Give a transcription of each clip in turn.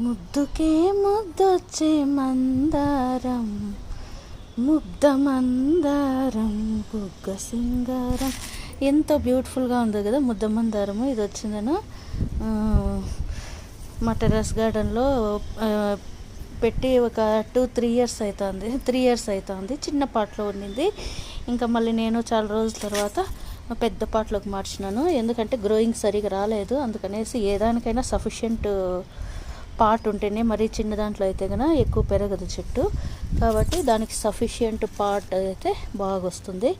ముద్దుకే ముద్దొచ్చే మందారం, ముగ్ధ మందారం, బుగ్గ సింగారం. ఎంతో బ్యూటిఫుల్గా ఉంది కదా ముద్ద మందారము. ఇది వచ్చిందను మా టెర్రస్ గార్డెన్లో పెట్టి ఒక 2-3 ఇయర్స్ అవుతుంది. 3 ఇయర్స్ అవుతుంది. చిన్న పాట్లో ఉండింది. ఇంకా మళ్ళీ నేను చాలా రోజుల తర్వాత పెద్ద పాట్లోకి మార్చినాను. ఎందుకంటే గ్రోయింగ్ సరిగా రాలేదు. అందుకనేసి ఏదానికైనా సఫిషియెంట్ పాట్ ఉంటేనే, మరీ చిన్న దాంట్లో అయితే కనుక ఎక్కువ పెరగదు చెట్టు. కాబట్టి దానికి సఫిషియెంట్ పాట్ అయితే బాగా వస్తుంది.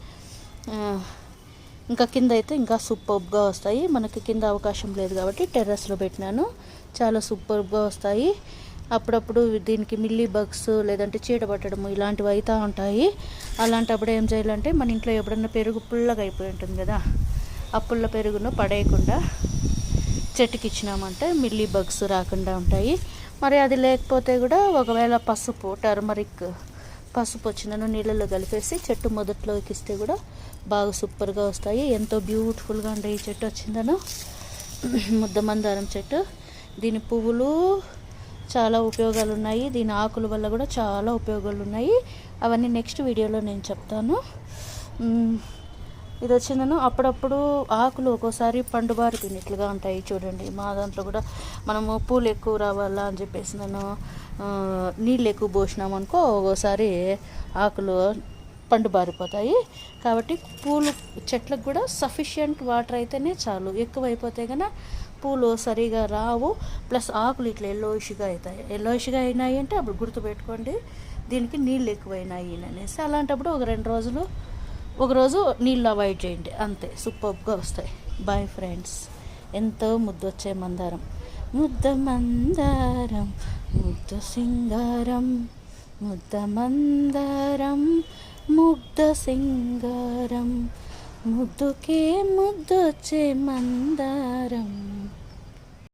ఇంకా కింద అయితే ఇంకా సూపర్గా వస్తాయి. మనకి కింద అవకాశం లేదు కాబట్టి టెర్రస్లో పెట్టినాను. చాలా సూపర్గా వస్తాయి. అప్పుడప్పుడు దీనికి మిల్లీ బగ్స్ లేదంటే చీడ పట్టడము ఇలాంటివి అవుతూ ఉంటాయి. అలాంటప్పుడు ఏం చేయాలంటే, మన ఇంట్లో ఎప్పుడన్నా పెరుగు పుల్లగా అయిపోయి ఉంటుంది కదా, ఆ పుల్ల పెరుగును పడేయకుండా చెట్టుకి ఇచ్చినామంటే మిల్లీ బగ్స్ రాకుండా ఉంటాయి. మరి అది లేకపోతే కూడా ఒకవేళ పసుపు, టర్మరిక్ పసుపు వచ్చినను నీళ్ళలో కలిపేసి చెట్టు మొదట్లో ఎక్కిస్తే కూడా బాగా సూపర్గా వస్తాయి. ఎంతో బ్యూటిఫుల్గా ఉండే ఈ చెట్టు వచ్చిందను ముద్ద మందారం చెట్టు. దీని పువ్వులు చాలా ఉపయోగాలు ఉన్నాయి. దీని ఆకుల వల్ల కూడా చాలా ఉపయోగాలు ఉన్నాయి. అవన్నీ నెక్స్ట్ వీడియోలో నేను చెప్తాను. ఇది వచ్చిందను అప్పుడప్పుడు ఆకులు ఒక్కోసారి పండుబారి తిన్నట్లుగా ఉంటాయి. చూడండి, మా దాంట్లో కూడా మనము పూలు ఎక్కువ రావాలా అని చెప్పేసి నేను నీళ్ళు ఎక్కువ పోసినామనుకో ఒక్కోసారి ఆకులు పండుబారిపోతాయి. కాబట్టి పూలు చెట్లకు కూడా సఫిషియెంట్ వాటర్ అయితేనే చాలు. ఎక్కువ అయిపోతే కనుక పూలు సరిగా రావు. ప్లస్ ఆకులు ఇట్లా ఎల్లోయిష్గా అవుతాయి. ఎల్లోయిష్గా అయినాయి అంటే అప్పుడు గుర్తుపెట్టుకోండి, దీనికి నీళ్ళు ఎక్కువైనాయి అనేసి. అలాంటప్పుడు ఒక రోజు నీళ్ళు అవాయిడ్ చేయండి, అంతే. సూపర్గా వస్తాయి. Bye friends. ఎంతో ముద్దొచ్చే మందారం, ముద్ద మందారం, ముద్ద సింగారం, ముద్ద మందారం, ముగ్ధ సింగారం, ముద్దుకే ముద్దొచ్చే మందారం.